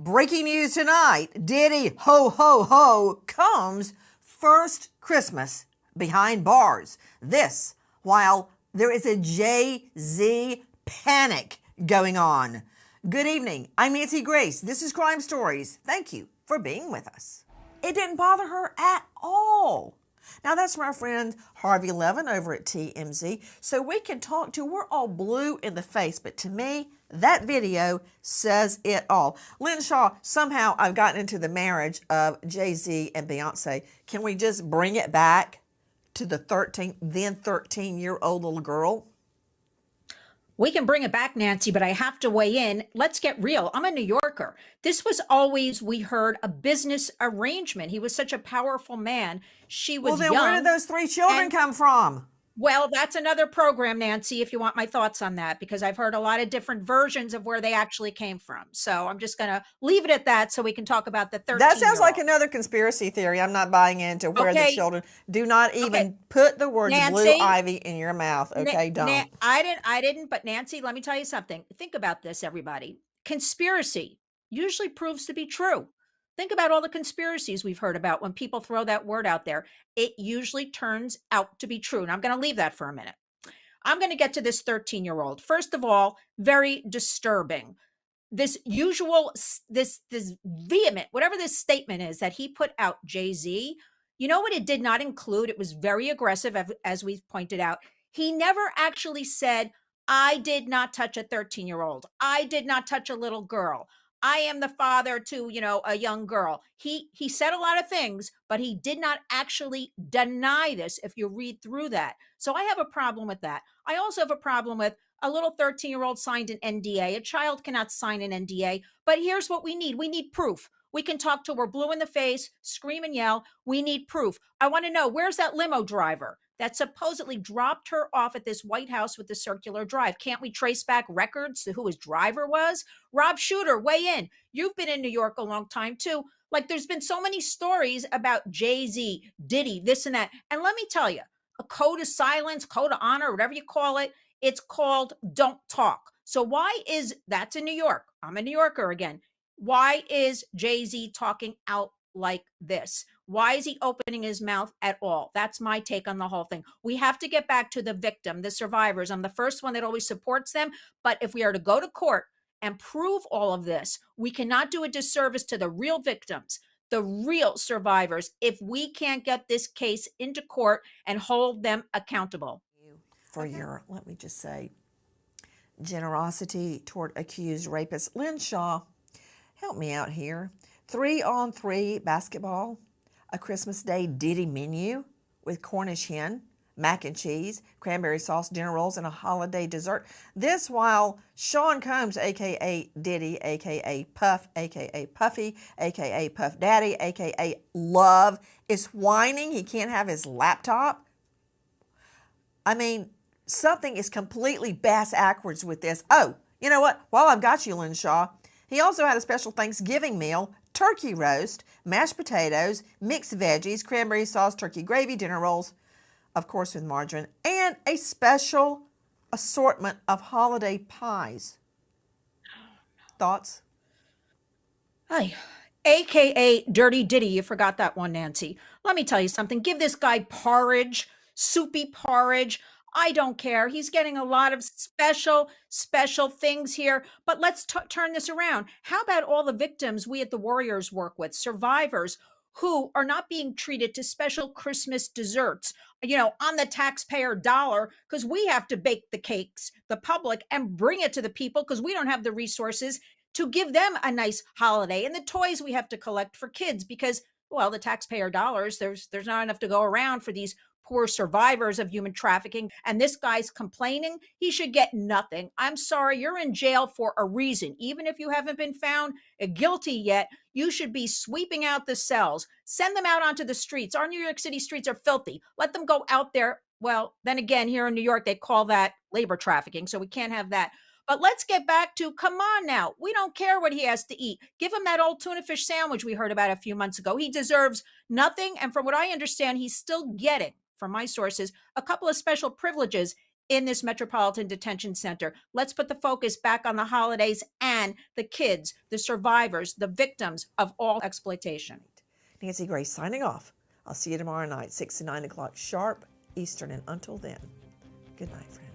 Breaking news tonight, Diddy, ho, ho, ho, comes first Christmas behind bars. This while there is a Jay-Z panic going on. Good evening. I'm Nancy Grace. This is Crime Stories. Thank you for being with us. It didn't bother her at all. Now, that's my friend Harvey Levin over at TMZ, so we can talk to. We're all blue in the face, but to me, that video says it all. Lynn Shaw, somehow I've gotten into the marriage of Jay-Z and Beyonce. Can we just bring it back to the 13-year-old little girl? We can bring it back, Nancy, but I have to weigh in. Let's get real. I'm a New Yorker. This was always, we heard, a business arrangement. He was such a powerful man. She was young. Well, then where did those three children come from? Well, that's another program, Nancy, if you want my thoughts on that, because I've heard a lot of different versions of where they actually came from. So I'm just going to leave it at that so we can talk about the 13-year-old. That sounds like another conspiracy theory. I'm not buying into where the children. Do not even put the words Nancy, blue ivy in your mouth. Okay, don't. I didn't, but Nancy, let me tell you something. Think about this, everybody. Conspiracy usually proves to be true. Think about all the conspiracies we've heard about when people throw that word out there. It usually turns out to be true. And I'm going to leave that for a minute. I'm going to get to this 13-year-old. First of all, very disturbing. This vehement, whatever this statement is that he put out, Jay-Z, you know what it did not include? It was very aggressive, as we've pointed out. He never actually said, I did not touch a 13-year-old. I did not touch a little girl. I am the father to, a young girl. He said a lot of things, but he did not actually deny this if you read through that. So I have a problem with that. I also have a problem with a little 13-year-old signed an NDA. A child cannot sign an NDA, but here's what we need. We need proof. We can talk till we're blue in the face, scream and yell. We need proof. I want to know, where's that limo driver that supposedly dropped her off at this White House with the circular drive? Can't we trace back records to who his driver was? Rob Shooter, weigh in. You've been in New York a long time too. Like, there's been so many stories about Jay-Z, Diddy, this and that. And let me tell you, a code of silence, code of honor, whatever you call it, it's called don't talk. So that's in New York. I'm a New Yorker again. Why is Jay-Z talking out like this? Why is he opening his mouth at all? That's my take on the whole thing. We have to get back to the victim, the survivors. I'm the first one that always supports them. But if we are to go to court and prove all of this, we cannot do a disservice to the real victims, the real survivors, if we can't get this case into court and hold them accountable. For your, let me just say, generosity toward accused rapists. Lynn Shaw, help me out here. 3-on-3 basketball, a Christmas Day Diddy menu with Cornish hen, mac and cheese, cranberry sauce, dinner rolls, and a holiday dessert. This while Sean Combs, a.k.a. Diddy, a.k.a. Puff, a.k.a. Puffy, a.k.a. Puff Daddy, a.k.a. Love, is whining he can't have his laptop. I mean, something is completely bass-ackwards with this. Oh, you know what? While I've got you, Lynn Shaw, he also had a special Thanksgiving meal, turkey roast, mashed potatoes, mixed veggies, cranberry sauce, turkey gravy, dinner rolls, of course with margarine, and a special assortment of holiday pies. Thoughts? Hi. AKA Dirty Diddy. You forgot that one, Nancy. Let me tell you something. Give this guy porridge, soupy porridge. I don't care. He's getting a lot of special things here. But let's turn this around. How about all the victims we at the Warriors work with, survivors who are not being treated to special Christmas desserts, on the taxpayer dollar, because we have to bake the cakes, the public, and bring it to the people because we don't have the resources to give them a nice holiday, and the toys we have to collect for kids because, well, the taxpayer dollars, there's not enough to go around for these poor survivors of human trafficking. And this guy's complaining. He should get nothing. I'm sorry, you're in jail for a reason. Even if you haven't been found guilty yet, you should be sweeping out the cells. Send them out onto the streets. Our New York City streets are filthy. Let them go out there. Well, then again, here in New York, they call that labor trafficking. So we can't have that. But let's get back to, come on now. We don't care what he has to eat. Give him that old tuna fish sandwich we heard about a few months ago. He deserves nothing. And from what I understand, he's still getting, from my sources, a couple of special privileges in this Metropolitan Detention Center. Let's put the focus back on the holidays and the kids, the survivors, the victims of all exploitation. Nancy Grace signing off. I'll see you tomorrow night, 6 to 9 o'clock sharp Eastern, and until then, good night, friends.